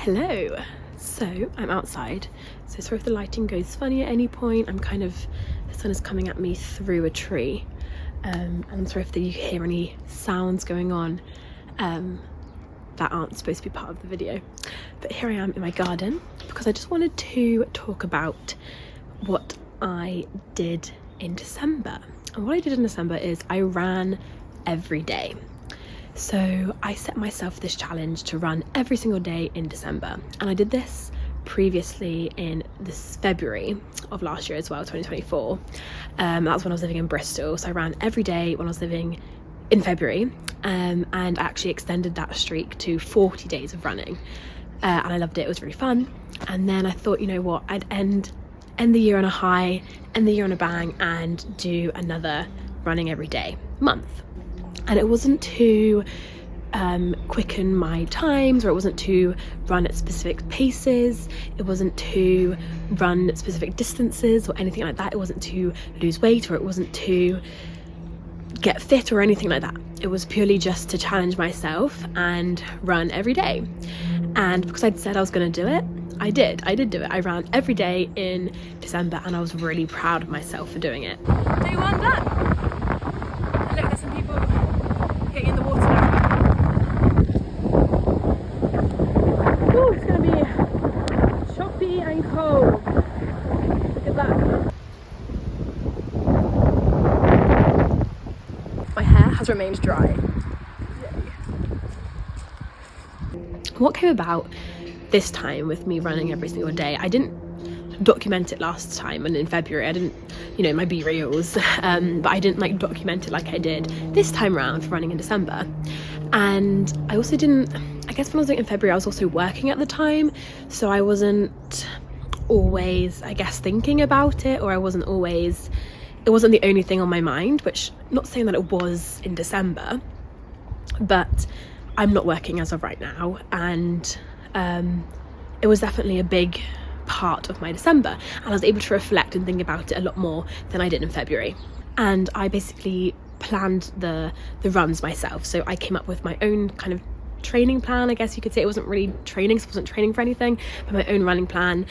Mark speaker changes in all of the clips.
Speaker 1: Hello. So I'm outside, so sorry if the lighting goes funny at any point. The sun is coming at me through a tree, and I'm sorry if you hear any sounds going on that aren't supposed to be part of the video. But here I am in my garden because I just wanted to talk about what I did in December. And what I did in December is I ran every day. So I set myself this challenge to run every single day in December, and I did this previously in this February of last year as well, 2024. That's when I was living in Bristol, so I ran every day when I was living in February, and I actually extended that streak to 40 days of running, and I loved it. It was really fun. And then I thought, you know what, I'd end the year on a high, end the year on a bang, and do another running every day month. And it wasn't to quicken my times, or it wasn't to run at specific paces, it wasn't to run specific distances or anything like that. It wasn't to lose weight, or it wasn't to get fit or anything like that. It was purely just to challenge myself and run every day. And because I'd said I was going to do it, I did do it. I ran every day in December, and I was really proud of myself for doing it. Day one done. Look, there's some people getting in the water now. Ooh, it's going to be choppy and cold. Look at that. My hair has remained dry. Yay. What came about this time with me running every single day, I didn't document it last time, and in February I didn't, my B-reels, but I didn't document it like I did this time round for running in December. And I also didn't, I guess when I was doing it in February I was also working at the time, so I wasn't always, thinking about it, or it wasn't the only thing on my mind, which, not saying that it was in December, but I'm not working as of right now, and it was definitely a big part of my December, and I was able to reflect and think about it a lot more than I did in February. And I basically planned the runs myself, so I came up with my own kind of training plan, I guess you could say. It wasn't really training, so I wasn't training for anything, but my own running plan.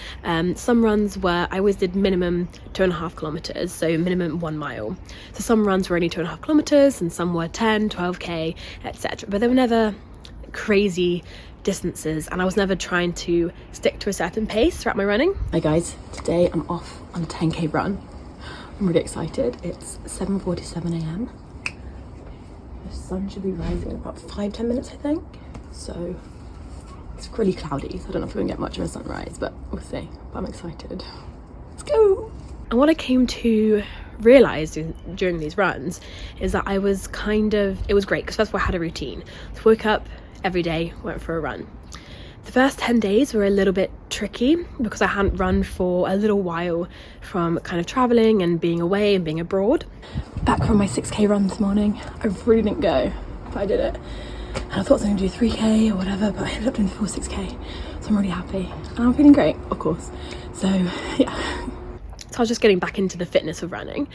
Speaker 1: Some runs were, I always did minimum 2.5 kilometers, so minimum 1 mile. So some runs were only 2.5 kilometers, and some were 10, 12k, etc. But they were never crazy distances, and I was never trying to stick to a certain pace throughout my running. Hi guys, today I'm off on a 10k run. I'm really excited. It's 7:47 a.m. The sun should be rising in about 5-10 minutes, I think. So it's really cloudy, so I don't know if we're gonna get much of a sunrise, but we'll see. But I'm excited. Let's go. And what I came to realise during these runs is that it was great, because first of all I had a routine. So I woke up every day, went for a run. The first 10 days were a little bit tricky because I hadn't run for a little while from kind of travelling and being away and being abroad. Back from my 6k run this morning. I really didn't go, but I did it. And I thought I was going to do 3k or whatever, but I ended up doing the full 6k. So I'm really happy. And I'm feeling great, of course. So yeah. So I was just getting back into the fitness of running,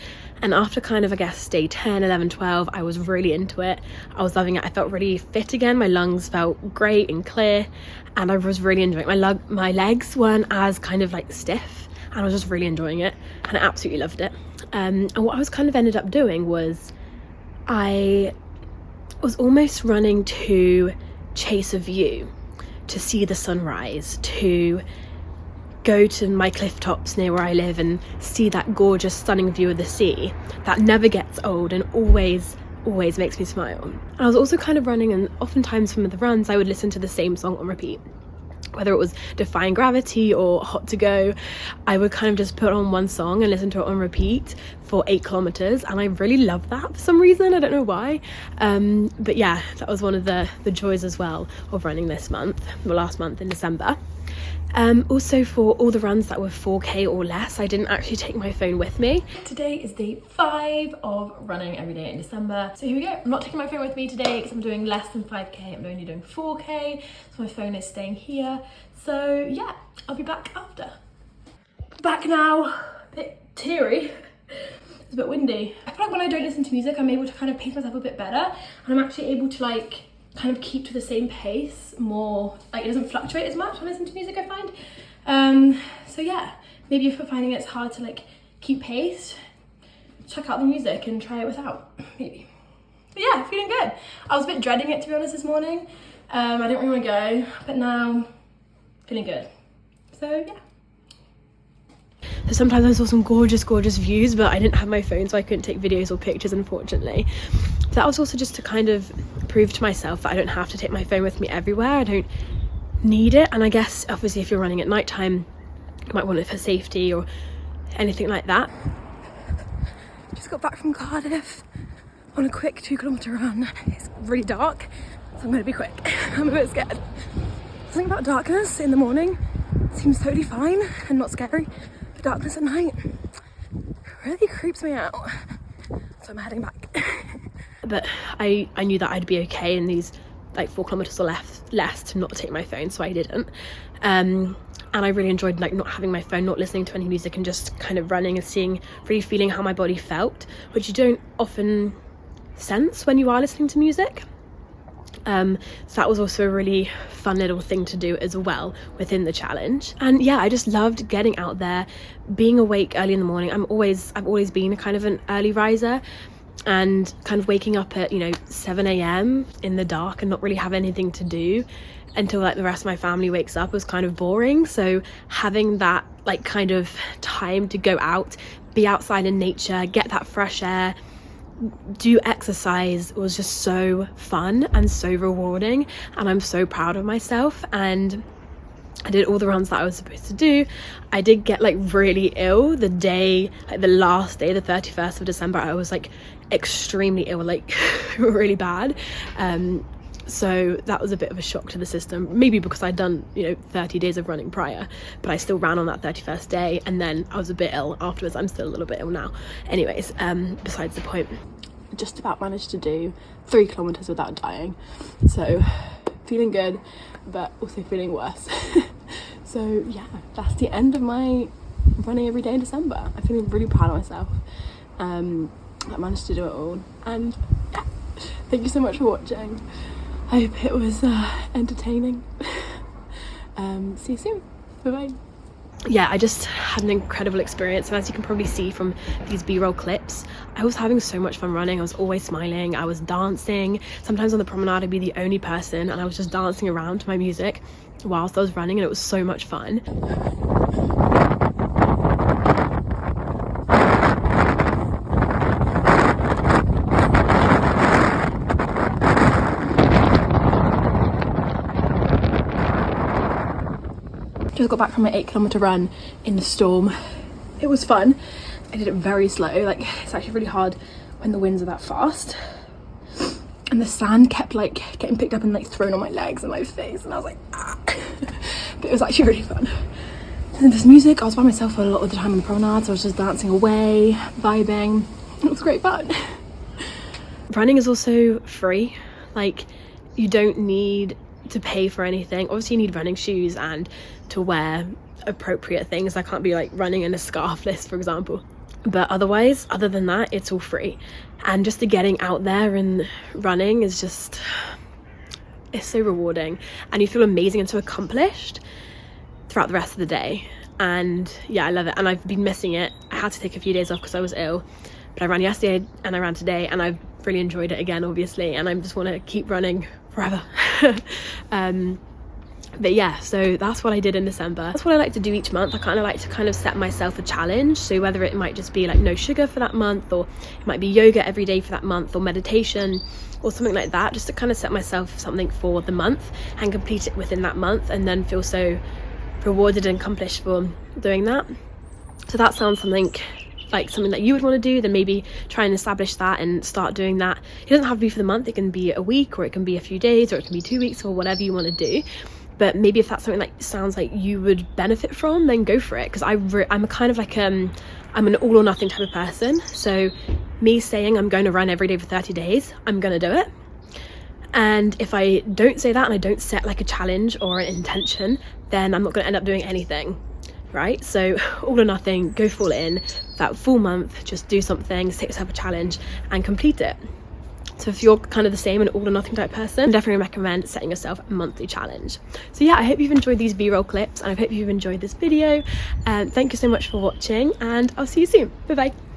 Speaker 1: and after day 10, 11, 12, I was really into it. I was loving it. I felt really fit again. My lungs felt great and clear, and I was really enjoying it. My legs weren't as stiff, and I was just really enjoying it, and I absolutely loved it. And what I was ended up doing was I was almost running to chase a view, to see the sunrise, to go to my cliff tops near where I live and see that gorgeous, stunning view of the sea that never gets old and always makes me smile. And I was also running, and oftentimes from the runs I would listen to the same song on repeat. Whether it was Defying Gravity or Hot to Go, I would just put on one song and listen to it on repeat for 8 kilometers, and I really loved that for some reason. I don't know why, but yeah, that was one of the joys as well of running last month in December. Also, for all the runs that were 4k or less, I didn't actually take my phone with me. Today is day 5 of running every day in December. So here we go. I'm not taking my phone with me today because I'm doing less than 5k. I'm only doing 4k. So my phone is staying here. So yeah, I'll be back after. Back now. A bit teary. It's a bit windy. I feel like when I don't listen to music, I'm able to pace myself a bit better. And I'm actually able to
Speaker 2: kind of keep to the same pace more, like it doesn't fluctuate as much when I listen to music, I find. So yeah, maybe if you're finding it's hard to like keep pace, check out the music and try it without, maybe. But yeah, feeling good. I was a bit dreading it, to be honest, this morning. I didn't really want to go, but now feeling good. So yeah.
Speaker 1: So sometimes I saw some gorgeous views, but I didn't have my phone, so I couldn't take videos or pictures, unfortunately. So that was also just to kind of prove to myself that I don't have to take my phone with me everywhere. I don't need it. And I guess obviously if you're running at nighttime, you might want it for safety or anything like that. Just got back from Cardiff on a quick 2-kilometre run. It's really dark, so I'm going to be quick. I'm a bit scared. Something about darkness in the morning seems totally fine and not scary. But darkness at night really creeps me out. So I'm heading back. But I knew that I'd be okay in these like 4 kilometres or less to not take my phone, so I didn't. And I really enjoyed like not having my phone, not listening to any music, and just kind of running and really feeling how my body felt, which you don't often sense when you are listening to music. So that was also a really fun little thing to do as well within the challenge. And yeah, I just loved getting out there, being awake early in the morning. I've always been a kind of an early riser, and kind of waking up at 7 a.m. in the dark and not really have anything to do until like the rest of my family wakes up was kind of boring. So having that like kind of time to go out, be outside in nature, get that fresh air, do exercise was just so fun and so rewarding, and I'm so proud of myself. And I did all the runs that I was supposed to do. I did get like really ill the last day, the 31st of December. I was like extremely ill, like really bad. So that was a bit of a shock to the system, maybe because I'd done 30 days of running prior, but I still ran on that 31st day, and then I was a bit ill afterwards. I'm still a little bit ill now. Anyways, besides the point. Just about managed to do 3 kilometers without dying, so feeling good but also feeling worse. So yeah, that's the end of my running every day in December. I'm feeling really proud of myself. I managed to do it all, and yeah, thank you so much for watching. I hope it was entertaining. See you soon. Bye-bye. Yeah, I just had an incredible experience, and as you can probably see from these B-roll clips, I was having so much fun running. I was always smiling, I was dancing. Sometimes on the promenade I'd be the only person, and I was just dancing around to my music whilst I was running, and it was so much fun. Just got back from an 8-kilometre run in the storm. It was fun. I did it very slow. Like, it's actually really hard when the winds are that fast. And the sand kept like getting picked up and like thrown on my legs and my face, and I was like, ah. But it was actually really fun. And this music, I was by myself a lot of the time on the promenade, so I was just dancing away, vibing. It was great fun. Running is also free. Like, you don't need to pay for anything. Obviously you need running shoes and to wear appropriate things. I can't be like running in a scarfless, for example, but otherwise, other than that, it's all free. And just the getting out there and running is just, it's so rewarding, and you feel amazing and so accomplished throughout the rest of the day. And yeah, I love it, and I've been missing it. I had to take a few days off because I was ill, but I ran yesterday and I ran today, and I've really enjoyed it again, obviously, and I just want to keep running forever. But yeah, so that's what I did in December. That's what I like to do each month. I kind of like to set myself a challenge. So whether it might just be like no sugar for that month, or it might be yoga every day for that month, or meditation or something like that, just to kind of set myself something for the month and complete it within that month, and then feel so rewarded and accomplished for doing that. So that sounds something that you would want to do, then maybe try and establish that and start doing that. It doesn't have to be for the month. It can be a week, or it can be a few days, or it can be 2 weeks, or whatever you want to do. But maybe if that's something that sounds like you would benefit from, then go for it. Because I'm a kind of like I'm an all or nothing type of person. So me saying I'm going to run every day for 30 days, I'm going to do it. And if I don't say that and I don't set like a challenge or an intention, then I'm not going to end up doing anything, right? So all or nothing, go full in. That full month, just do something, set yourself a challenge and complete it. So if you're kind of the same, an all or nothing type person, I definitely recommend setting yourself a monthly challenge. So yeah, I hope you've enjoyed these B-roll clips, and I hope you've enjoyed this video. Thank you so much for watching, and I'll see you soon. Bye bye.